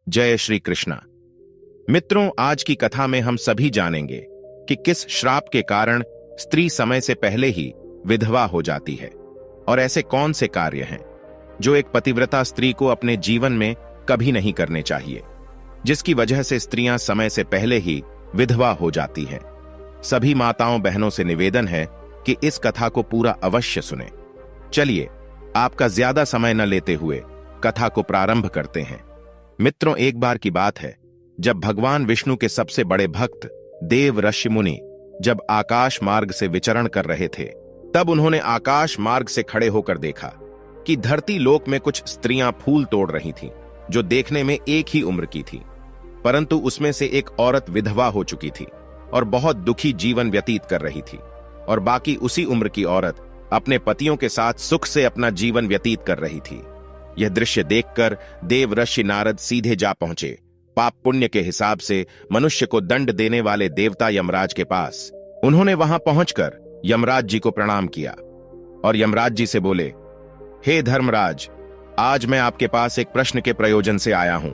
जय श्री कृष्णा। मित्रों, आज की कथा में हम सभी जानेंगे कि किस श्राप के कारण स्त्री समय से पहले ही विधवा हो जाती है और ऐसे कौन से कार्य हैं जो एक पतिव्रता स्त्री को अपने जीवन में कभी नहीं करने चाहिए, जिसकी वजह से स्त्रियां समय से पहले ही विधवा हो जाती हैं। सभी माताओं बहनों से निवेदन है कि इस कथा को पूरा अवश्य सुनें। चलिए, आपका ज्यादा समय न लेते हुए कथा को प्रारंभ करते हैं। मित्रों, एक बार की बात है जब भगवान विष्णु के सबसे बड़े भक्त देव ऋषि मुनि जब आकाश मार्ग से विचरण कर रहे थे, तब उन्होंने आकाश मार्ग से खड़े होकर देखा कि धरती लोक में कुछ स्त्रियां फूल तोड़ रही थीं, जो देखने में एक ही उम्र की थी, परंतु उसमें से एक औरत विधवा हो चुकी थी और बहुत दुखी जीवन व्यतीत कर रही थी, और बाकी उसी उम्र की औरत अपने पतियों के साथ सुख से अपना जीवन व्यतीत कर रही थी। यह दृश्य देखकर देव ऋषि नारद सीधे जा पहुंचे पाप पुण्य के हिसाब से मनुष्य को दंड देने वाले देवता यमराज के पास। उन्होंने वहां पहुंचकर यमराज जी को प्रणाम किया और यमराज जी से बोले, हे धर्मराज, आज मैं आपके पास एक प्रश्न के प्रयोजन से आया हूं।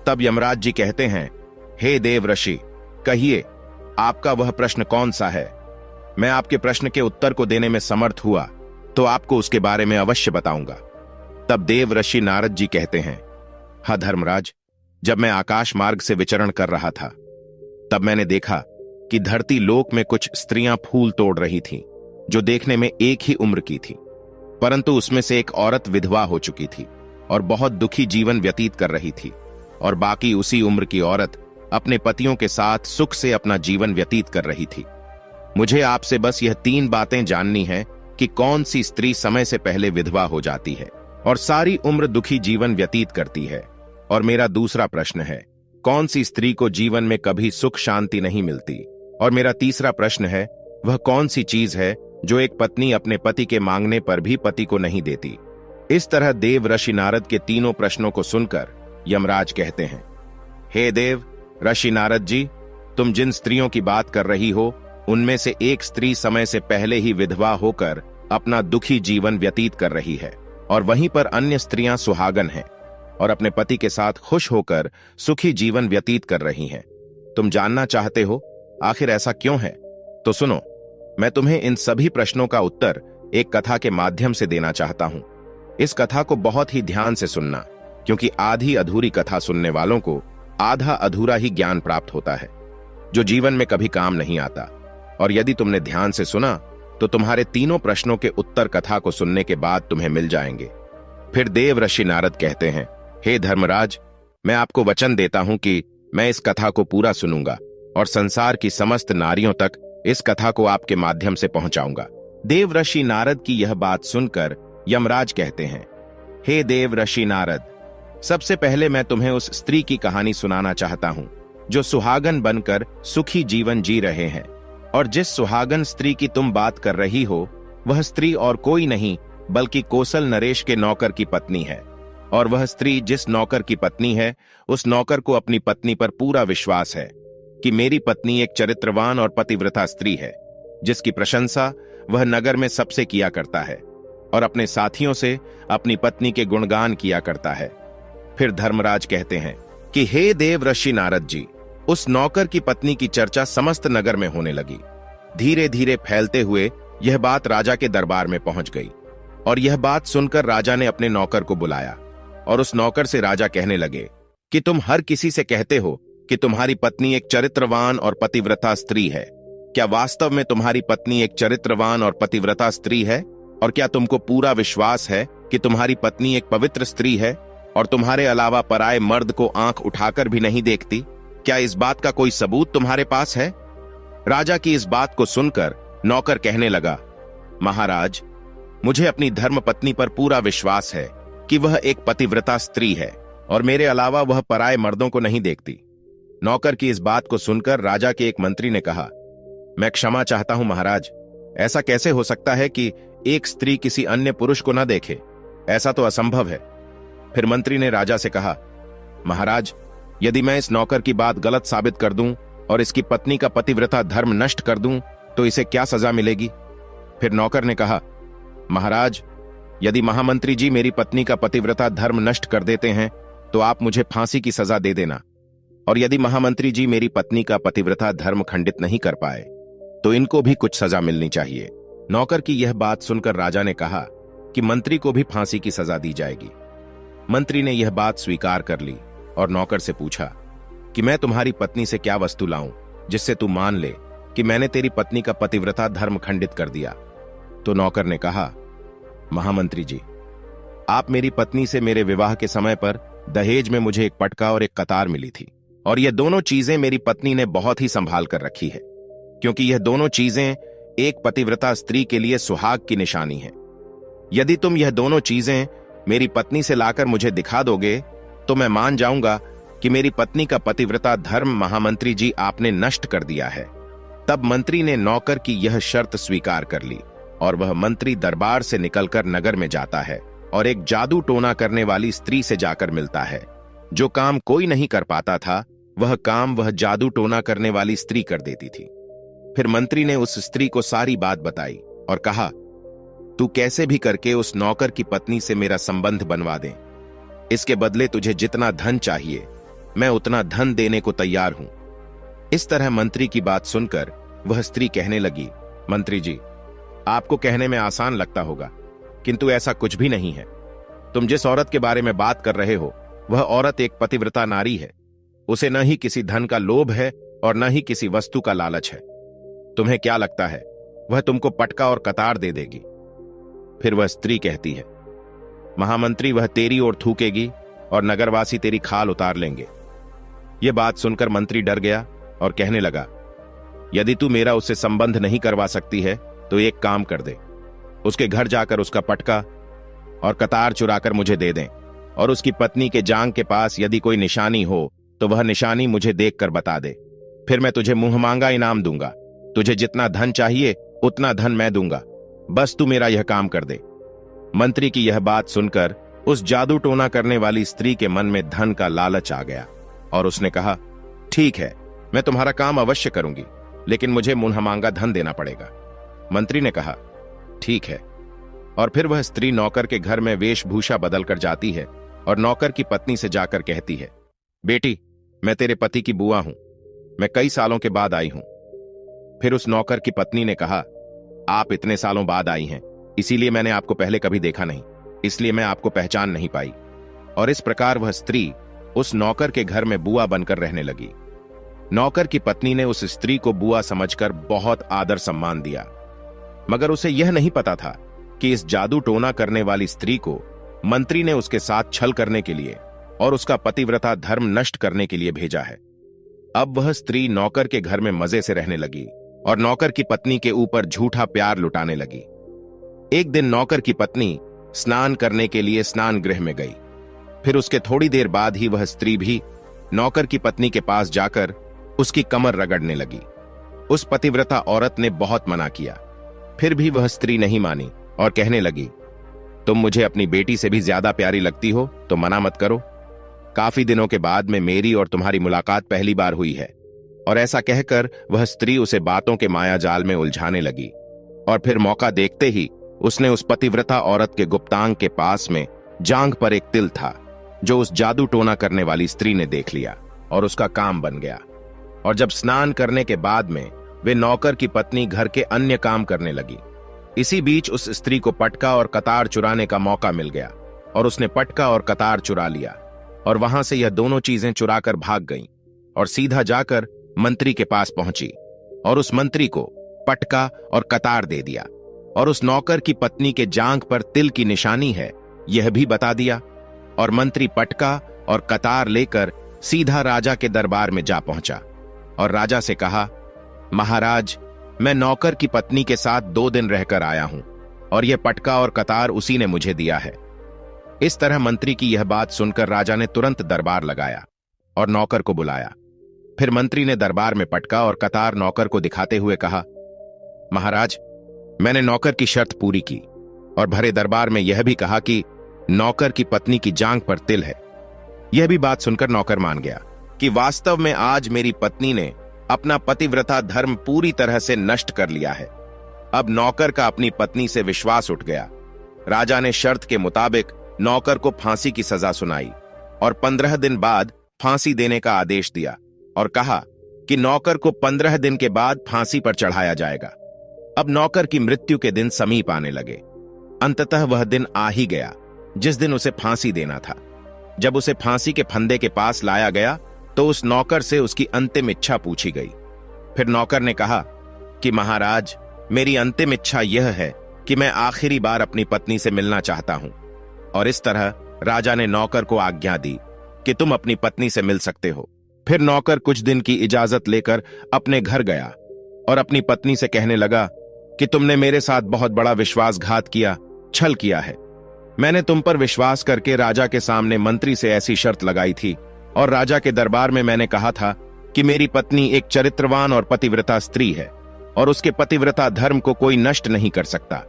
तब यमराज जी कहते हैं, हे देव ऋषि, कहिए आपका वह प्रश्न कौन सा है। मैं आपके प्रश्न के उत्तर को देने में समर्थ हुआ तो आपको उसके बारे में अवश्य बताऊंगा। तब देव ऋषि नारद जी कहते हैं, हाँ धर्मराज, जब मैं आकाश मार्ग से विचरण कर रहा था तब मैंने देखा कि धरती लोक में कुछ स्त्रियां फूल तोड़ रही थीं, जो देखने में एक ही उम्र की थी, परंतु उसमें से एक औरत विधवा हो चुकी थी और बहुत दुखी जीवन व्यतीत कर रही थी, और बाकी उसी उम्र की औरत अपने पतियों के साथ सुख से अपना जीवन व्यतीत कर रही थी। मुझे आपसे बस यह 3 बातें जाननी है कि कौन सी स्त्री समय से पहले विधवा हो जाती है और सारी उम्र दुखी जीवन व्यतीत करती है। और मेरा दूसरा प्रश्न है, कौन सी स्त्री को जीवन में कभी सुख शांति नहीं मिलती। और मेरा तीसरा प्रश्न है, वह कौन सी चीज है जो एक पत्नी अपने पति के मांगने पर भी पति को नहीं देती। इस तरह देव ऋषि नारद के तीनों प्रश्नों को सुनकर यमराज कहते हैं, हे देव ऋषि नारद जी, तुम जिन स्त्रियों की बात कर रही हो उनमें से एक स्त्री समय से पहले ही विधवा होकर अपना दुखी जीवन व्यतीत कर रही है, और वहीं पर अन्य स्त्रियां सुहागन हैं और अपने पति के साथ खुश होकर सुखी जीवन व्यतीत कर रही हैं। तुम जानना चाहते हो आखिर ऐसा क्यों है? तो सुनो, मैं तुम्हें इन सभी प्रश्नों का उत्तर एक कथा के माध्यम से देना चाहता हूं। इस कथा को बहुत ही ध्यान से सुनना, क्योंकि आधी अधूरी कथा सुनने वालों को आधा अधूरा ही ज्ञान प्राप्त होता है, जो जीवन में कभी काम नहीं आता। और यदि तुमने ध्यान से सुना तो तुम्हारे तीनों प्रश्नों के उत्तर कथा को सुनने के बाद तुम्हें मिल जाएंगे। फिर देव ऋषि नारद कहते हैं, हे धर्मराज, मैं आपको वचन देता हूं कि मैं इस कथा को पूरा सुनूंगा और संसार की समस्त नारियों तक इस कथा को आपके माध्यम से पहुंचाऊंगा। देव ऋषि नारद की यह बात सुनकर यमराज कहते हैं, हे देव ऋषि नारद, सबसे पहले मैं तुम्हें उस स्त्री की कहानी सुनाना चाहता हूं जो सुहागन बनकर सुखी जीवन जी रहे हैं। और जिस सुहागन स्त्री की तुम बात कर रही हो, वह स्त्री और कोई नहीं बल्कि कौशल नरेश के नौकर की पत्नी है। और वह स्त्री जिस नौकर की पत्नी है, उस नौकर को अपनी पत्नी पर पूरा विश्वास है कि मेरी पत्नी एक चरित्रवान और पतिव्रता स्त्री है, जिसकी प्रशंसा वह नगर में सबसे किया करता है और अपने साथियों से अपनी पत्नी के गुणगान किया करता है। फिर धर्मराज कहते हैं कि हे देव ऋषि नारद जी, उस नौकर की पत्नी की चर्चा समस्त नगर में होने लगी। धीरे धीरे फैलते हुए यह बात राजा के दरबार में पहुंच गई, और यह बात सुनकर राजा ने अपने नौकर को बुलाया और उस नौकर से राजा कहने लगे कि तुम हर किसी से कहते हो कि तुम्हारी पत्नी एक चरित्रवान और पतिव्रता स्त्री है। क्या वास्तव में तुम्हारी पत्नी एक चरित्रवान और पतिव्रता स्त्री है? और क्या तुमको पूरा विश्वास है कि तुम्हारी पत्नी एक पवित्र स्त्री है और तुम्हारे अलावा पराये मर्द को आंख उठाकर भी नहीं देखती? क्या इस बात का कोई सबूत तुम्हारे पास है? राजा की इस बात को सुनकर नौकर कहने लगा, महाराज, मुझे अपनी धर्मपत्नी पर पूरा विश्वास है कि वह एक पतिव्रता स्त्री है और मेरे अलावा वह पराये मर्दों को नहीं देखती। नौकर की इस बात को सुनकर राजा के एक मंत्री ने कहा, मैं क्षमा चाहता हूं महाराज, ऐसा कैसे हो सकता है कि एक स्त्री किसी अन्य पुरुष को न देखे? ऐसा तो असंभव है। फिर मंत्री ने राजा से कहा, महाराज, यदि मैं इस नौकर की बात गलत साबित कर दूं और इसकी पत्नी का पतिव्रता धर्म नष्ट कर दूं तो इसे क्या सजा मिलेगी? फिर नौकर ने कहा, महाराज, यदि महामंत्री जी मेरी पत्नी का पतिव्रता धर्म नष्ट कर देते हैं तो आप मुझे फांसी की सजा दे देना, और यदि महामंत्री जी मेरी पत्नी का पतिव्रता धर्म खंडित नहीं कर पाए तो इनको भी कुछ सजा मिलनी चाहिए। नौकर की यह बात सुनकर राजा ने कहा कि मंत्री को भी फांसी की सजा दी जाएगी। मंत्री ने यह बात स्वीकार कर ली और नौकर से पूछा कि मैं तुम्हारी पत्नी से क्या वस्तु लाऊं जिससे तू मान ले कि मैंने तेरी पत्नी का पतिव्रता धर्म खंडित कर दिया। तो नौकर ने कहा, महामंत्री जी, आप मेरी पत्नी से मेरे विवाह के समय पर दहेज में मुझे एक पटका और एक कतार मिली थी, और यह दोनों चीजें मेरी पत्नी ने बहुत ही संभाल कर रखी है, क्योंकि यह दोनों चीजें एक पतिव्रता स्त्री के लिए सुहाग की निशानी है। यदि तुम यह दोनों चीजें मेरी पत्नी से लाकर मुझे दिखा दोगे तो मैं मान जाऊंगा कि मेरी पत्नी का पतिव्रता धर्म महामंत्री जी आपने नष्ट कर दिया है। तब मंत्री ने नौकर की यह शर्त स्वीकार कर ली और वह मंत्री दरबार से निकलकर नगर में जाता है और एक जादू टोना करने वाली स्त्री से जाकर मिलता है। जो काम कोई नहीं कर पाता था वह काम वह जादू टोना करने वाली स्त्री कर देती थी। फिर मंत्री ने उस स्त्री को सारी बात बताई और कहा, तू कैसे भी करके उस नौकर की पत्नी से मेरा संबंध बनवा दे। इसके बदले तुझे जितना धन चाहिए मैं उतना धन देने को तैयार हूं। इस तरह मंत्री की बात सुनकर वह स्त्री कहने लगी, मंत्री जी, आपको कहने में आसान लगता होगा, किंतु ऐसा कुछ भी नहीं है। तुम जिस औरत के बारे में बात कर रहे हो वह औरत एक पतिव्रता नारी है। उसे न ही किसी धन का लोभ है और न ही किसी वस्तु का लालच है। तुम्हें क्या लगता है वह तुमको पटका और कतार दे देगी? फिर वह स्त्री कहती है, महामंत्री, वह तेरी ओर थूकेगी और नगरवासी तेरी खाल उतार लेंगे। यह बात सुनकर मंत्री डर गया और कहने लगा, यदि तू मेरा उससे संबंध नहीं करवा सकती है तो एक काम कर दे, उसके घर जाकर उसका पटका और कतार चुराकर मुझे दे दें, और उसकी पत्नी के जांग के पास यदि कोई निशानी हो तो वह निशानी मुझे देखकर बता दे। फिर मैं तुझे मुंह मांगा इनाम दूंगा। तुझे जितना धन चाहिए उतना धन मैं दूंगा, बस तू मेरा यह काम कर दे। मंत्री की यह बात सुनकर उस जादू टोना करने वाली स्त्री के मन में धन का लालच आ गया और उसने कहा, ठीक है, मैं तुम्हारा काम अवश्य करूंगी, लेकिन मुझे मुंह मांगा धन देना पड़ेगा। मंत्री ने कहा, ठीक है। और फिर वह स्त्री नौकर के घर में वेशभूषा बदलकर जाती है और नौकर की पत्नी से जाकर कहती है, बेटी, मैं तेरे पति की बुआ हूं, मैं कई सालों के बाद आई हूं। फिर उस नौकर की पत्नी ने कहा, आप इतने सालों बाद आई हैं, इसीलिए मैंने आपको पहले कभी देखा नहीं, इसलिए मैं आपको पहचान नहीं पाई। और इस प्रकार वह स्त्री उस नौकर के घर में बुआ बनकर रहने लगी। नौकर की पत्नी ने उस स्त्री को बुआ समझकर बहुत आदर सम्मान दिया, मगर उसे यह नहीं पता था कि इस जादू टोना करने वाली स्त्री को मंत्री ने उसके साथ छल करने के लिए और उसका पतिव्रता धर्म नष्ट करने के लिए भेजा है। अब वह स्त्री नौकर के घर में मजे से रहने लगी और नौकर की पत्नी के ऊपर झूठा प्यार लुटाने लगी। एक दिन नौकर की पत्नी स्नान करने के लिए स्नान गृह में गई। फिर उसके थोड़ी देर बाद ही वह स्त्री भी नौकर की पत्नी के पास जाकर उसकी कमर रगड़ने लगी। उस पतिव्रता औरत ने बहुत मना किया, फिर भी वह स्त्री नहीं मानी और कहने लगी, तुम मुझे अपनी बेटी से भी ज्यादा प्यारी लगती हो तो मना मत करो। काफी दिनों के बाद में मेरी और तुम्हारी मुलाकात पहली बार हुई है। और ऐसा कहकर वह स्त्री उसे बातों के माया जाल में उलझाने लगी। और फिर मौका देखते ही उसने उस पतिव्रता औरत के गुप्तांग के पास में जांघ पर एक तिल था जो उस जादू टोना करने वाली स्त्री ने देख लिया और उसका काम बन गया। और जब स्नान करने के बाद में वे नौकर की पत्नी घर के अन्य काम करने लगी, इसी बीच उस स्त्री को पटका और कतार चुराने का मौका मिल गया और उसने पटका और कतार चुरा लिया और वहां से यह दोनों चीजें चुराकर भाग गईं और सीधा जाकर मंत्री के पास पहुंची और उस मंत्री को पटका और कतार दे दिया और उस नौकर की पत्नी के जांघ पर तिल की निशानी है यह भी बता दिया। और मंत्री पटका और कतार लेकर सीधा राजा के दरबार में जा पहुंचा और राजा से कहा, महाराज, मैं नौकर की पत्नी के साथ 2 दिन रहकर आया हूं और यह पटका और कतार उसी ने मुझे दिया है। इस तरह मंत्री की यह बात सुनकर राजा ने तुरंत दरबार लगाया और नौकर को बुलाया। फिर मंत्री ने दरबार में पटका और कतार नौकर को दिखाते हुए कहा, महाराज, मैंने नौकर की शर्त पूरी की और भरे दरबार में यह भी कहा कि नौकर की पत्नी की जांघ पर तिल है। यह भी बात सुनकर नौकर मान गया कि वास्तव में आज मेरी पत्नी ने अपना पतिव्रता धर्म पूरी तरह से नष्ट कर लिया है। अब नौकर का अपनी पत्नी से विश्वास उठ गया। राजा ने शर्त के मुताबिक नौकर को फांसी की सजा सुनाई और 15 दिन बाद फांसी देने का आदेश दिया और कहा कि नौकर को 15 दिन के बाद फांसी पर चढ़ाया जाएगा। अब नौकर की मृत्यु के दिन समीप आने लगे। अंततः वह दिन आ ही गया जिस दिन उसे फांसी देना था। जब उसे फांसी के फंदे के पास लाया गया तो उस नौकर से उसकी अंतिम इच्छा पूछी गई। फिर नौकर ने कहा कि महाराज, मेरी अंतिम इच्छा यह है कि मैं आखिरी बार अपनी पत्नी से मिलना चाहता हूं। और इस तरह राजा ने नौकर को आज्ञा दी कि तुम अपनी पत्नी से मिल सकते हो। फिर नौकर कुछ दिन की इजाजत लेकर अपने घर गया और अपनी पत्नी से कहने लगा कि तुमने मेरे साथ बहुत बड़ा विश्वासघात किया, छल किया है। मैंने तुम पर विश्वास करके राजा के सामने मंत्री से ऐसी शर्त लगाई थी और राजा के दरबार में मैंने कहा था कि मेरी पत्नी एक चरित्रवान और पतिव्रता स्त्री है और उसके पतिव्रता धर्म को कोई नष्ट नहीं कर सकता।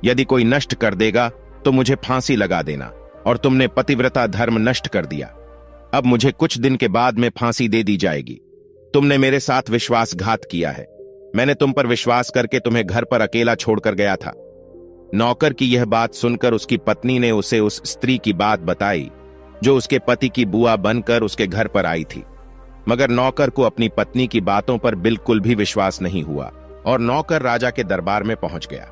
यदि कोई नष्ट कर देगा तो मुझे फांसी लगा देना, और तुमने पतिव्रता धर्म नष्ट कर दिया। अब मुझे कुछ दिन के बाद में फांसी दे दी जाएगी। तुमने मेरे साथ विश्वासघात किया है। मैंने तुम पर विश्वास करके तुम्हें घर पर अकेला छोड़कर गया था। नौकर की यह बात सुनकर उसकी पत्नी ने उसे उस स्त्री की बात बताई जो उसके पति की बुआ बनकर उसके घर पर आई थी। मगर नौकर को अपनी पत्नी की बातों पर बिल्कुल भी विश्वास नहीं हुआ और नौकर राजा के दरबार में पहुंच गया।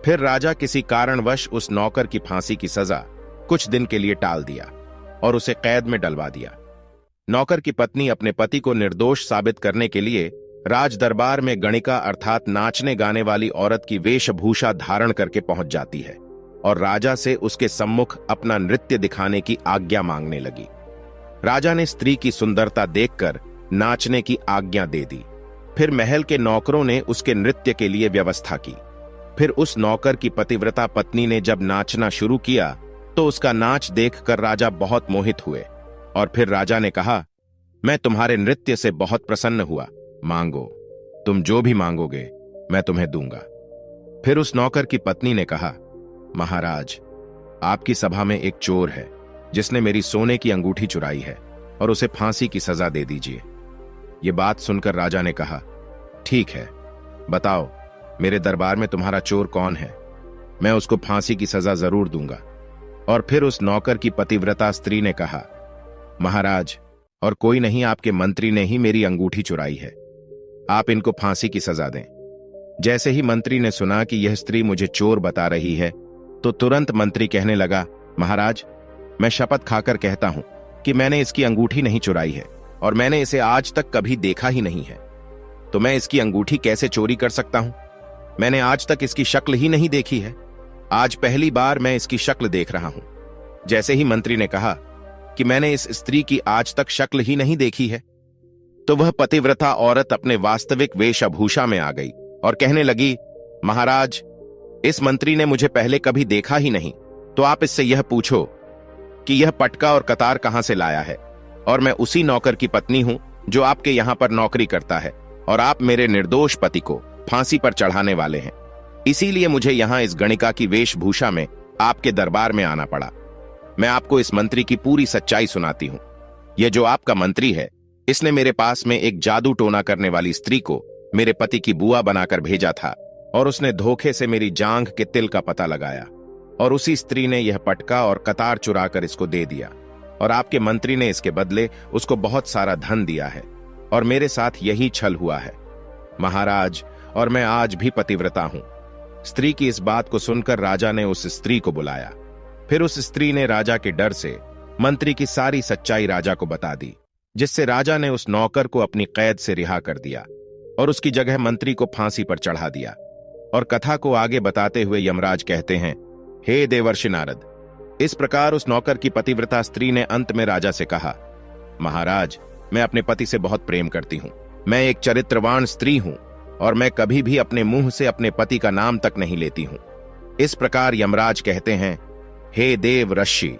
फिर राजा किसी कारणवश उस नौकर की फांसी की सजा कुछ दिन के लिए टाल दिया और उसे कैद में डलवा दिया। नौकर की पत्नी अपने पति को निर्दोष साबित करने के लिए राज दरबार में गणिका अर्थात नाचने गाने वाली औरत की वेशभूषा धारण करके पहुंच जाती है और राजा से उसके सम्मुख अपना नृत्य दिखाने की आज्ञा मांगने लगी। राजा ने स्त्री की सुंदरता देखकर नाचने की आज्ञा दे दी। फिर महल के नौकरों ने उसके नृत्य के लिए व्यवस्था की। फिर उस नौकर की पतिव्रता पत्नी ने जब नाचना शुरू किया तो उसका नाच देखकर राजा बहुत मोहित हुए और फिर राजा ने कहा, मैं तुम्हारे नृत्य से बहुत प्रसन्न हुआ। मांगो, तुम जो भी मांगोगे मैं तुम्हें दूंगा। फिर उस नौकर की पत्नी ने कहा, महाराज, आपकी सभा में एक चोर है जिसने मेरी सोने की अंगूठी चुराई है और उसे फांसी की सजा दे दीजिए। यह बात सुनकर राजा ने कहा, ठीक है, बताओ मेरे दरबार में तुम्हारा चोर कौन है, मैं उसको फांसी की सजा जरूर दूंगा। और फिर उस नौकर की पतिव्रता स्त्री ने कहा, महाराज, और कोई नहीं, आपके मंत्री ने ही मेरी अंगूठी चुराई है, आप इनको फांसी की सजा दें। जैसे ही मंत्री ने सुना कि यह स्त्री मुझे चोर बता रही है तो तुरंत मंत्री कहने लगा, महाराज, मैं शपथ खाकर कहता हूं कि मैंने इसकी अंगूठी नहीं चुराई है और मैंने इसे आज तक कभी देखा ही नहीं है। तो मैं इसकी अंगूठी कैसे चोरी कर सकता हूं? मैंने आज तक इसकी शक्ल ही नहीं देखी है। आज पहली बार मैं इसकी शक्ल देख रहा हूं। जैसे ही मंत्री ने कहा कि मैंने इस स्त्री की आज तक शक्ल ही नहीं देखी है तो वह पतिव्रता औरत अपने वास्तविक वेशभूषा में आ गई और कहने लगी, महाराज, इस मंत्री ने मुझे पहले कभी देखा ही नहीं, तो आप इससे यह पूछो कि यह पटका और कतार कहां से लाया है। और मैं उसी नौकर की पत्नी हूं जो आपके यहां पर नौकरी करता है और आप मेरे निर्दोष पति को फांसी पर चढ़ाने वाले हैं। इसीलिए मुझे यहां इस गणिका की वेशभूषा में आपके दरबार में आना पड़ा। मैं आपको इस मंत्री की पूरी सच्चाई सुनाती हूं। यह जो आपका मंत्री है, इसने मेरे पास में एक जादू टोना करने वाली स्त्री को मेरे पति की बुआ बनाकर भेजा था और उसने धोखे से मेरी जांघ के तिल का पता लगाया और उसी स्त्री ने यह पटका और कतार चुराकर इसको दे दिया और आपके मंत्री ने इसके बदले उसको बहुत सारा धन दिया है और मेरे साथ यही छल हुआ है महाराज, और मैं आज भी पतिव्रता हूं। स्त्री की इस बात को सुनकर राजा ने उस स्त्री को बुलाया। फिर उस स्त्री ने राजा के डर से मंत्री की सारी सच्चाई राजा को बता दी, जिससे राजा ने उस नौकर को अपनी कैद से रिहा कर दिया और उसकी जगह मंत्री को फांसी पर चढ़ा दिया। और कथा को आगे बताते हुए यमराज कहते हैं, हे देवर्षि नारद, इस प्रकार उस नौकर की पतिव्रता स्त्री ने अंत में राजा से कहा, महाराज, मैं अपने पति से बहुत प्रेम करती हूं। मैं एक चरित्रवान स्त्री हूं और मैं कभी भी अपने मुंह से अपने पति का नाम तक नहीं लेती हूं। इस प्रकार यमराज कहते हैं, हे देव ऋषि,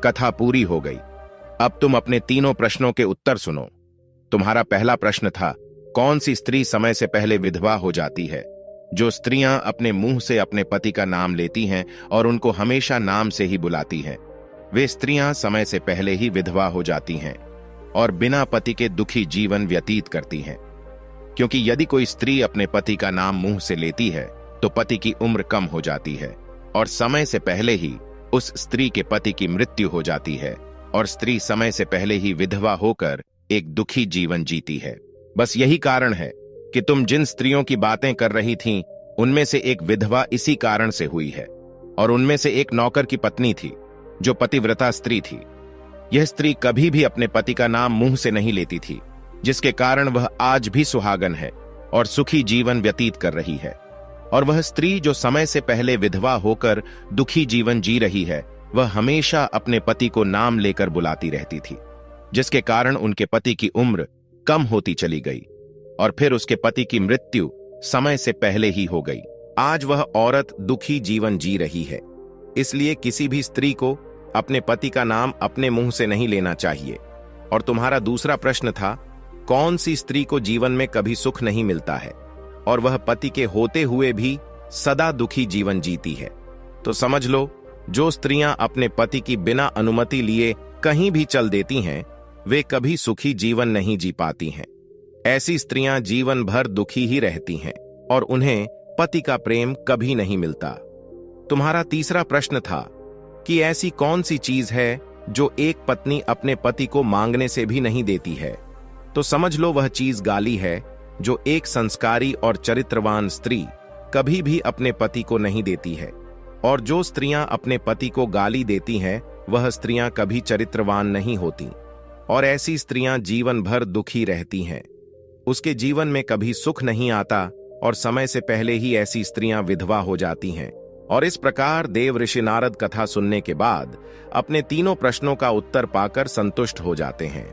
कथा पूरी हो गई। अब तुम अपने तीनों प्रश्नों के उत्तर सुनो। तुम्हारा पहला प्रश्न था, कौन सी स्त्री समय से पहले विधवा हो जाती है? जो स्त्रियां अपने मुंह से अपने पति का नाम लेती हैं और उनको हमेशा नाम से ही बुलाती हैं, वे स्त्रियां समय से पहले ही विधवा हो जाती हैं और बिना पति के दुखी जीवन व्यतीत करती हैं। क्योंकि यदि कोई स्त्री अपने पति का नाम मुंह से लेती है तो पति की उम्र कम हो जाती है और समय से पहले ही उस स्त्री के पति की मृत्यु हो जाती है और स्त्री समय से पहले ही विधवा होकर एक दुखी जीवन जीती है। बस यही कारण है कि तुम जिन स्त्रियों की बातें कर रही थीं, उनमें से एक विधवा इसी कारण से हुई है, और उनमें से एक नौकर की पत्नी थी जो पतिव्रता स्त्री थी। यह स्त्री कभी भी अपने पति का नाम मुंह से नहीं लेती थी, जिसके कारण वह आज भी सुहागन है और सुखी जीवन व्यतीत कर रही है। और वह स्त्री जो समय से पहले विधवा होकर दुखी जीवन जी रही है, वह हमेशा अपने पति को नाम लेकर बुलाती रहती थी, जिसके कारण उनके पति की उम्र कम होती चली गई और फिर उसके पति की मृत्यु समय से पहले ही हो गई। आज वह औरत दुखी जीवन जी रही है। इसलिए किसी भी स्त्री को अपने पति का नाम अपने मुंह से नहीं लेना चाहिए। और तुम्हारा दूसरा प्रश्न था, कौन सी स्त्री को जीवन में कभी सुख नहीं मिलता है और वह पति के होते हुए भी सदा दुखी जीवन जीती है? तो समझ लो, जो स्त्रियां अपने पति की बिना अनुमति लिए कहीं भी चल देती हैं, वे कभी सुखी जीवन नहीं जी पाती हैं। ऐसी स्त्रियां जीवन भर दुखी ही रहती हैं और उन्हें पति का प्रेम कभी नहीं मिलता। तुम्हारा तीसरा प्रश्न था कि ऐसी कौन सी चीज है जो एक पत्नी अपने पति को मांगने से भी नहीं देती है? तो समझ लो, वह चीज गाली है जो एक संस्कारी और चरित्रवान स्त्री कभी भी अपने पति को नहीं देती है। और जो स्त्रियां अपने पति को गाली देती हैं, वह स्त्रियां कभी चरित्रवान नहीं होती और ऐसी स्त्रियां जीवन भर दुखी रहती हैं। उसके जीवन में कभी सुख नहीं आता और समय से पहले ही ऐसी स्त्रियां विधवा हो जाती हैं। और इस प्रकार देव ऋषि नारद कथा सुनने के बाद अपने तीनों प्रश्नों का उत्तर पाकर संतुष्ट हो जाते हैं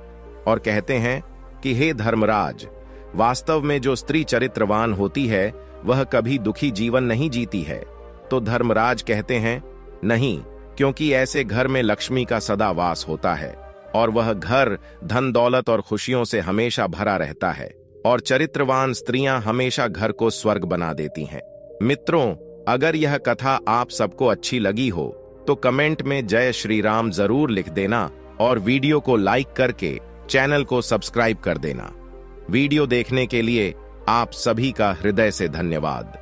और कहते हैं कि हे धर्मराज, वास्तव में जो स्त्री चरित्रवान होती है वह कभी दुखी जीवन नहीं जीती है। तो धर्मराज कहते हैं, नहीं, क्योंकि ऐसे घर में लक्ष्मी का सदा वास होता है और वह घर धन दौलत और खुशियों से हमेशा भरा रहता है और चरित्रवान स्त्रियां हमेशा घर को स्वर्ग बना देती हैं। मित्रों, अगर यह कथा आप सबको अच्छी लगी हो तो कमेंट में जय श्री राम जरूर लिख देना और वीडियो को लाइक करके चैनल को सब्सक्राइब कर देना। वीडियो देखने के लिए आप सभी का हृदय से धन्यवाद।